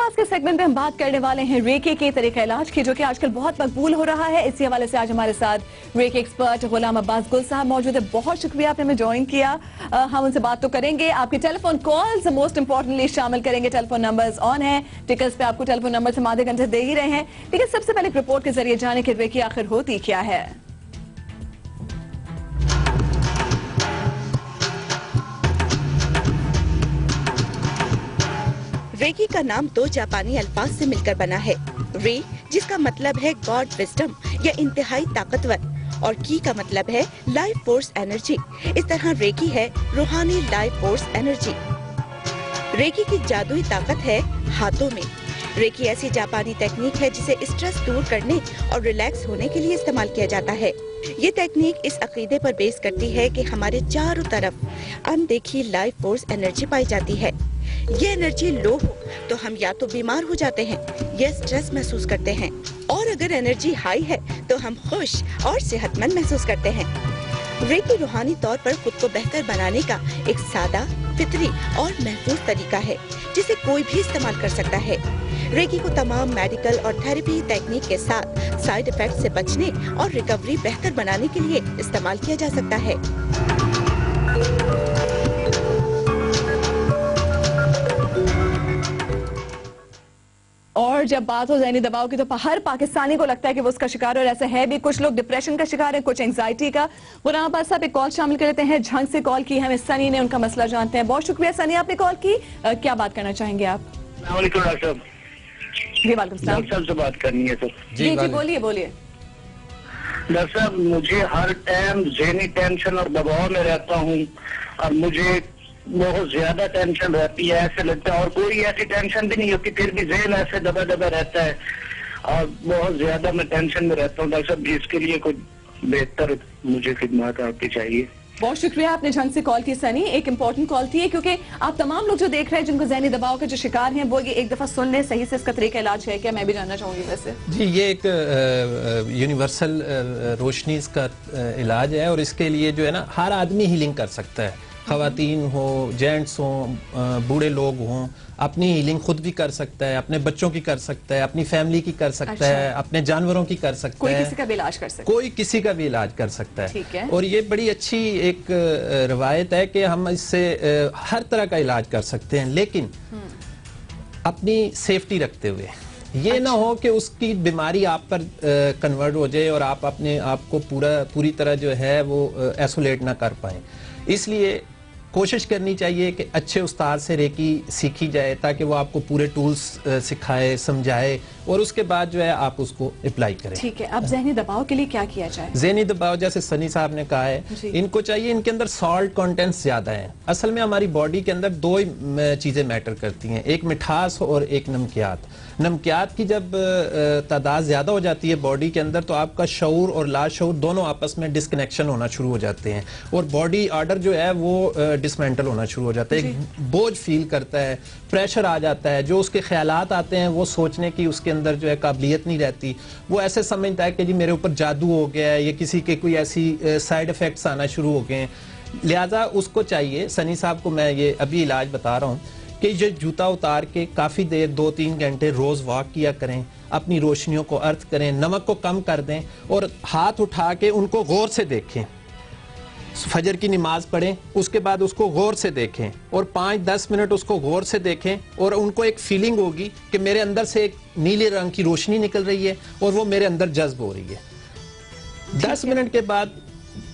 आज के सेगमेंट में हम बात करने वाले हैं रेकी के तरीके इलाज की, जो कि आजकल बहुत मकबूल हो रहा है। इसी हवाले से आज हमारे साथ रेकी एक्सपर्ट गुलाम अब्बास गुल साहब मौजूद है। बहुत शुक्रिया आपने हमें ज्वाइन किया। हम उनसे बात तो करेंगे, आपकी टेलीफोन कॉल्स मोस्ट इंपॉर्टेंटली शामिल करेंगे। टेलीफोन नंबर्स ऑन है, टिकट्स पे आपको टेलीफोन नंबर से आधे घंटे दे ही रहे हैं। लेकिन सबसे पहले रिपोर्ट के जरिए जाने कि रेकी आखिर होती क्या है। रेकी का नाम दो जापानी अल्फाज से मिलकर बना है। रे जिसका मतलब है गॉड विजडम या इंतहाई ताकतवर, और की का मतलब है लाइफ फोर्स एनर्जी। इस तरह रेकी है रूहानी लाइफ फोर्स एनर्जी। रेकी की जादुई ताकत है हाथों में। रेकी ऐसी जापानी टेक्निक है जिसे स्ट्रेस दूर करने और रिलैक्स होने के लिए इस्तेमाल किया जाता है। ये टेक्निक इस अकीदे पर बेस करती है कि हमारे चारों तरफ अनदेखी लाइफ फोर्स एनर्जी पाई जाती है। ये एनर्जी लो हो तो हम या तो बीमार हो जाते हैं या स्ट्रेस महसूस करते हैं, और अगर एनर्जी हाई है तो हम खुश और सेहतमंद महसूस करते हैं। रेकी रूहानी तौर पर खुद को बेहतर बनाने का एक सादा, फितरी और महफूज तरीका है जिसे कोई भी इस्तेमाल कर सकता है। रेकी को तमाम मेडिकल और थेरेपी टेक्निक के साथ साइड इफेक्ट से बचने और रिकवरी बेहतर बनाने के लिए इस्तेमाल किया जा सकता है। और जब बात हो ज़हनी दबाव की तो हर पाकिस्तानी को लगता है कि वो उसका शिकार, और ऐसा है भी। कुछ लोग डिप्रेशन का शिकार है, कुछ एंजाइटी का। गुलाम अब्बास साहब एक कॉल शामिल कर लेते हैं। झंग से कॉल की हमें सनी ने, उनका मसला जानते हैं। बहुत शुक्रिया सनी, आपने कॉल की। क्या बात करना चाहेंगे आप? जी वालेकुम सलाम। डॉक्टर साहब से बात करनी है सर। जी बोलिए बोलिए। डॉक्टर साहब, मुझे हर टाइम ज़हनी टेंशन और दबाव में रहता हूँ, और मुझे बहुत ज्यादा टेंशन रहती है। ऐसे लगता है, और कोई ऐसी टेंशन भी नहीं होती, फिर भी ज़हन ऐसे दबा दबा रहता है, और बहुत ज्यादा मैं टेंशन में रहता हूँ। डॉक्टर साहब, इसके लिए कोई बेहतर मुझे खिदमत आपकी चाहिए। बहुत शुक्रिया, आपने झंग से कॉल की सनी। एक इम्पोर्टेंट कॉल थी, क्योंकि आप तमाम लोग जो देख रहे हैं जिनको ज़हनी दबाव के जो शिकार हैं, वो ये एक दफा सुन ले सही से इसका तरीका इलाज है क्या, मैं भी जानना चाहूंगी। वैसे जी, ये एक यूनिवर्सल रोशनी का इलाज है, और इसके लिए जो है ना हर आदमी हीलिंग कर सकता है। ख़वातीन हो, जेंट्स हो, बूढ़े लोग हों, अपनी हीलिंग खुद भी कर सकता है, अपने बच्चों की कर सकता है, अपनी फैमिली की कर सकता है, अपने जानवरों की कर सकता है। कोई किसी का भी इलाज कर सकता है। कोई किसी का भी इलाज कर सकता है। ठीक है। और ये बड़ी अच्छी एक रवायत है कि हम इससे हर तरह का इलाज कर सकते हैं, लेकिन अपनी सेफ्टी रखते हुए। ये ना हो कि उसकी बीमारी आप पर कन्वर्ट हो जाए और आप अपने आप को पूरी तरह जो है वो आइसोलेट ना कर पाए। इसलिए कोशिश करनी चाहिए कि अच्छे उस्ताद से रेकी सीखी जाए, ताकि वो आपको पूरे टूल्स सिखाए, समझाए, और उसके बाद जो है आप उसको अप्लाई करें। ठीक है। अब ज़हनी दबाव के लिए क्या किया जाए? ज़हनी दबाव, जैसे सनी साहब ने कहा है, इनको चाहिए, इनके अंदर सॉल्ट कंटेंट्स ज्यादा हैं। असल में हमारी बॉडी के अंदर दो ही चीजें मैटर करती हैं, एक मिठास और एक नमकियात। नमकियात की जब तादाद ज्यादा हो जाती है बॉडी के अंदर, तो आपका शऊर और लाशऊर दोनों आपस में डिस्कनेक्शन होना शुरू हो जाते हैं, और बॉडी ऑर्डर जो है वो डिसमेंटल होना शुरू हो जाता है। बोझ फील करता है, प्रेशर आ जाता है, जो उसके ख्यालात आते हैं वो सोचने की उसके अंदर जो है काबिलियत नहीं रहती। वो ऐसे समझता है कि जी मेरे ऊपर जादू हो गया है, या किसी के कोई ऐसी साइड इफेक्ट्स आना शुरू हो गए हैं। लिहाजा उसको चाहिए, सनी साहब को मैं ये अभी इलाज बता रहा हूँ, कि जो जूता उतार के काफ़ी देर 2-3 घंटे रोज़ वॉक किया करें, अपनी रोशनियों को अर्थ करें, नमक को कम कर दें, और हाथ उठा के उनको गौर से देखें। फजर की नमाज पढ़ें, उसके बाद उसको गौर से देखें, और 5-10 मिनट उसको गौर से देखें, और उनको एक फीलिंग होगी कि मेरे अंदर से एक नीले रंग की रोशनी निकल रही है और वो मेरे अंदर जज्ब हो रही है। 10 मिनट के बाद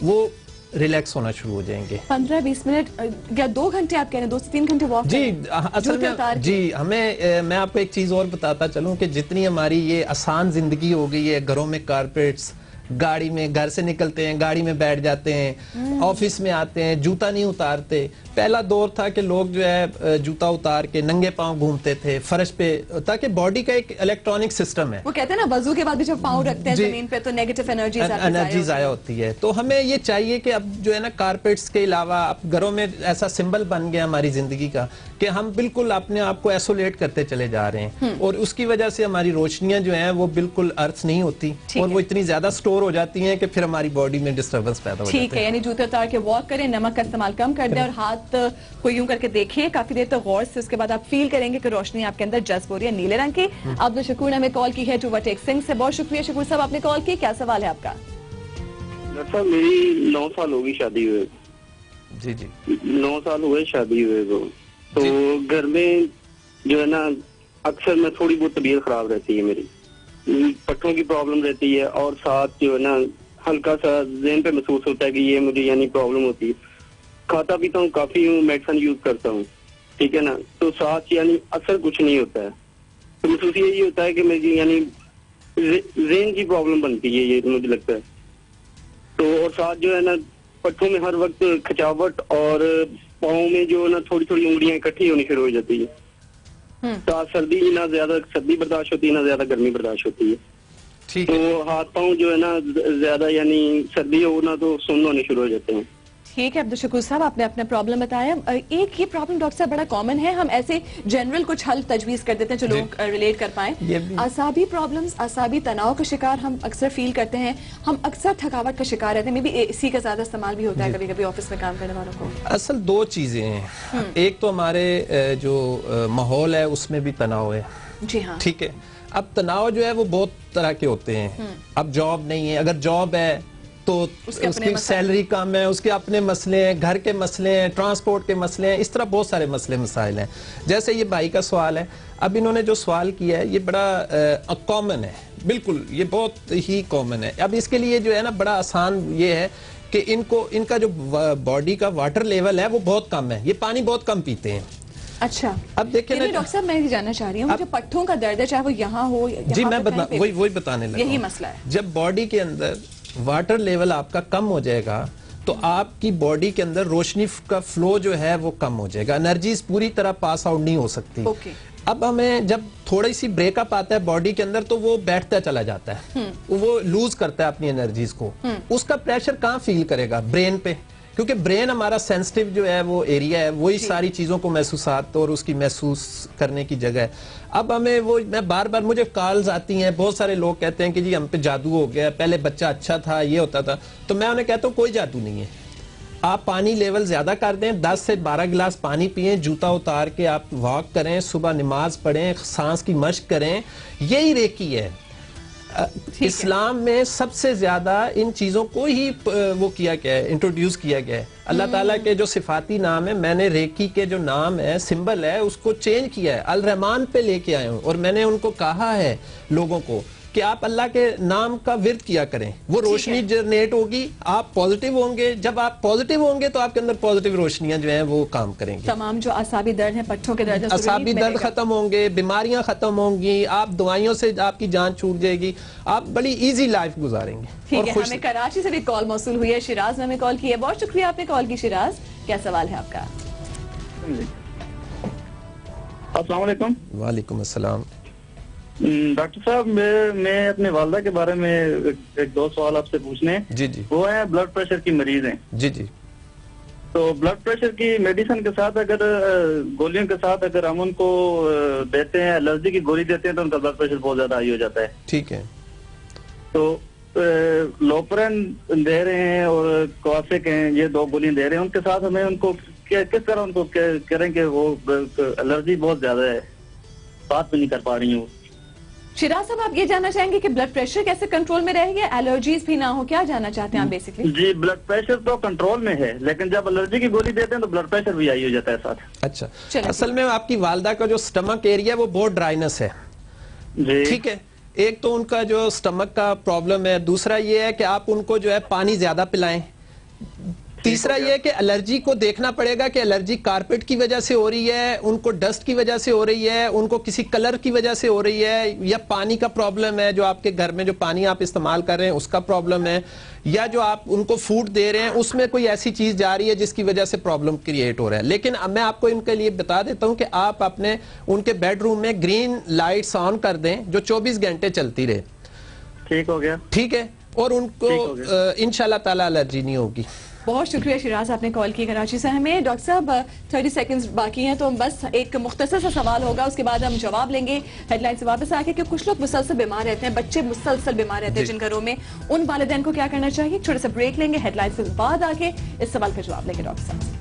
वो रिलैक्स होना शुरू हो जाएंगे। 15-20 मिनट या 2 घंटे आप कह रहे हैं, 2 से 3 घंटे वॉक? जी, असल में जी हमें मैं आपको एक चीज और बताता चलूं कि जितनी हमारी ये आसान जिंदगी हो गई है, घरों में कारपेट्स, गाड़ी में, घर से निकलते हैं गाड़ी में बैठ जाते हैं, ऑफिस में आते हैं जूता नहीं उतारते। पहला दौर था कि लोग जो है जूता उतार के नंगे पांव घूमते थे फर्श पे, ताकि बॉडी का एक इलेक्ट्रॉनिक सिस्टम है। वो कहते हैं ना, वजू के बाद भी जब पांव रखते हैं जमीन पे तो नेगेटिव एनर्जी जाया होती है। तो हमें ये चाहिए कि अब जो है ना कारपेट्स के अलावा अब घरों में ऐसा सिंबल बन गया हमारी जिंदगी का कि हम बिल्कुल अपने आप को आइसोलेट करते चले जा रहे हैं, और उसकी वजह से हमारी रोशनियां जो हैं वो बिल्कुल अर्थ नहीं होती, और वो इतनी ज्यादा स्टोर कमजोर हो जाती हैं कि फिर हमारी बॉडी में डिस्टर्बेंस पैदा हो जाती है। ठीक है, यानी जूते उतार के वॉक करें, नमक का इस्तेमाल कम कर दें और हाथ को यूं करके देखें काफी देर तक गौर से, उसके बाद आप फील करेंगे कि रोशनी आपके अंदर जज्ब हो रही है नीले रंग की। अब्दुल शकूर ने हमें कॉल की है टूवर्टेक सिंह से। बहुत शुक्रिया शकूर साहब, आपने कॉल की, क्या सवाल है आपका? सर मेरी 9 साल होगी शादी हुए। जी जी 9 साल हुए शादी हुए को, तो घर में जो है ना अक्सर में थोड़ी बहुत तबीयत खराब रहती है मेरी, पट्टों की प्रॉब्लम रहती है और साथ जो है ना हल्का सा ज़हन पे महसूस होता है कि ये मुझे यानी प्रॉब्लम होती है। खाता पीता हूँ, काफी हूँ, मेडिसिन यूज करता हूँ, ठीक है ना, तो साथ यानी असर कुछ नहीं होता है। तो महसूस यही होता है कि मेरी यानी ज़हन की प्रॉब्लम बनती है, ये मुझे लगता है। तो और साथ जो है ना पट्टों में हर वक्त खिंचावट और पाँव में जो है ना थोड़ी थोड़ी उंगलियां इकट्ठी होनी शुरू हो जाती है। तो सर्दी ना ज्यादा सर्दी बर्दाश्त होती है, ना ज्यादा गर्मी बर्दाश्त होती है। ठीक तो है। हाथ पाँव जो है ना ज्यादा यानी सर्दी हो ना तो सुन्न होने शुरू हो जाते हैं। ठीक है अब्दुल शकूर साहब, आपने अपना प्रॉब्लम बताया। एक ये प्रॉब्लम डॉक्टर साहब बड़ा कॉमन है, हम ऐसे जनरल कुछ हल तजवीज कर देते हैं जो लोग रिलेट कर पाए। आसाबी प्रॉब्लम्स, आसाबी तनाव का शिकार हम अक्सर फील करते हैं, हम अक्सर थकावट का शिकार रहते हैं, मे बी एसी का ज्यादा इस्तेमाल भी होता है कभी कभी ऑफिस में काम करने वालों को। असल दो चीजें हैं, एक तो हमारे जो माहौल है उसमें भी तनाव है। जी हाँ, ठीक है। अब तनाव जो है वो बहुत तरह के होते हैं। अब जॉब नहीं है, अगर जॉब है तो उसकी सैलरी कम है, उसके अपने मसले हैं, घर के मसले हैं, ट्रांसपोर्ट के मसले हैं, इस तरह बहुत सारे मसले मसाइल हैं। जैसे ये भाई का सवाल है, अब इन्होंने जो सवाल किया है ये बड़ा कॉमन है, बिल्कुल ये बहुत ही कॉमन है। अब इसके लिए जो है ना बड़ा आसान ये है कि इनका जो बॉडी का वाटर लेवल है वो बहुत कम है, ये पानी बहुत कम पीते हैं। अच्छा, अब देखिए ना डॉक्टर साहब मैं ये जानना चाह रही हूँ, मुझे पट्टों का दर्द है, चाहे वो यहाँ हो या जी, मैं वही बताने लगा, यही मसला है। जब बॉडी के अंदर वाटर लेवल आपका कम हो जाएगा तो आपकी बॉडी के अंदर रोशनी का फ्लो जो है वो कम हो जाएगा, एनर्जीज पूरी तरह पास आउट नहीं हो सकती। अब हमें जब थोड़ी सी ब्रेकअप आता है बॉडी के अंदर तो वो बैठता चला जाता है, वो लूज करता है अपनी एनर्जीज को। उसका प्रेशर कहाँ फील करेगा? ब्रेन पे, क्योंकि ब्रेन हमारा सेंसिटिव जो है वो एरिया है, वही सारी चीजों को महसूसात और उसकी महसूस करने की जगह है। अब हमें वो, मैं बार बार मुझे कॉल्स आती हैं, बहुत सारे लोग कहते हैं कि जी हम पे जादू हो गया, पहले बच्चा अच्छा था, ये होता था, तो मैं उन्हें कहता हूँ कोई जादू नहीं है। आप पानी लेवल ज्यादा कर दें, 10 से 12 गिलास पानी पिएं, जूता उतार के आप वॉक करें, सुबह नमाज पढ़ें, सांस की मश्क करें, यही रेकी है। इस्लाम में सबसे ज्यादा इन चीजों को ही वो किया गया है, इंट्रोड्यूस किया गया है। अल्लाह ताला के जो सिफाती नाम है, मैंने रेकी के जो नाम है, सिंबल है, उसको चेंज किया है, अल रहमान पे लेके आए हूँ। और मैंने उनको कहा है लोगों को कि आप अल्लाह के नाम का विर्द किया करें, वो रोशनी जनरेट होगी, आप पॉजिटिव होंगे। जब आप पॉजिटिव होंगे तो आपके अंदर पॉजिटिव रोशनियां जो हैं वो काम करेंगे। तमाम जो आसाबी दर्द है, पट्टों के दर्द, आसाबी दर्द खत्म होंगे, बीमारियां खत्म होंगी, आप दवाइयों से आपकी जान छूट जाएगी, आप बड़ी इजी लाइफ गुजारेंगे। ठीक है, हमें कराची से भी कॉल मौसूल हुई है, शिराज ने हमें कॉल की है। बहुत शुक्रिया आपने कॉल की शिराज, क्या सवाल है आपका? अस्सलाम वालेकुम। वालेकुम अस्सलाम। डॉक्टर साहब मैं अपने वालदा के बारे में एक दो सवाल आपसे पूछने हैं। जी जी। वो है ब्लड प्रेशर की मरीज हैं। जी जी। तो ब्लड प्रेशर की मेडिसिन के साथ अगर गोलियों के साथ अगर हम उनको देते हैं, एलर्जी की गोली देते हैं तो उनका ब्लड प्रेशर बहुत ज्यादा हाई हो जाता है। ठीक है। तो लोपरेन दे रहे हैं और क्वासिक हैं, ये 2 गोलियां दे रहे हैं, उनके साथ हमें उनको किस तरह उनको करें कि वो एलर्जी बहुत ज्यादा है, बात भी नहीं कर पा रही हूँ। शिराज साहब आप ये जानना चाहेंगे कि ब्लड प्रेशर कैसे कंट्रोल में रहेगा, एलर्जीज भी ना हो, क्या जानना चाहते हैं आप बेसिकली? जी, ब्लड प्रेशर तो कंट्रोल में है, लेकिन जब एलर्जी की गोली देते हैं तो ब्लड प्रेशर भी हाई हो जाता है साथ। अच्छा, असल में आपकी वालदा का जो स्टमक एरिया है वो बहुत ड्राइनेस है। ठीक है, एक तो उनका जो स्टमक का प्रॉब्लम है, दूसरा ये है कि आप उनको जो है पानी ज्यादा पिलाएं, तीसरा ये है कि एलर्जी को देखना पड़ेगा कि एलर्जी कारपेट की वजह से हो रही है, उनको डस्ट की वजह से हो रही है, उनको किसी कलर की वजह से हो रही है, या पानी का प्रॉब्लम है, जो आपके घर में जो पानी आप इस्तेमाल कर रहे हैं उसका प्रॉब्लम है, या जो आप उनको फूड दे रहे हैं उसमें कोई ऐसी चीज जा रही है जिसकी वजह से प्रॉब्लम क्रिएट हो रहा है। लेकिन अब मैं आपको इनके लिए बता देता हूं कि आप अपने उनके बेडरूम में ग्रीन लाइट्स ऑन कर दें जो 24 घंटे चलती रहे। ठीक हो गया। ठीक है, और उनको इंशाल्लाह ताला एलर्जी नहीं होगी। बहुत शुक्रिया शिराज, आपने कॉल की कराची से हमें। डॉक्टर साहब 30 सेकंड्स बाकी हैं, तो बस एक मुख्तसर सा सवाल होगा, उसके बाद हम जवाब लेंगे हेडलाइन से वापस आके कि कुछ लोग मुसलसल बीमार रहते हैं, बच्चे मुसलसल बीमार रहते हैं जिन घरों में, उन वालिदैन को क्या करना चाहिए। छोटा सा ब्रेक लेंगे, हेडलाइन से बाद आके इस सवाल का जवाब लेंगे डॉक्टर साहब।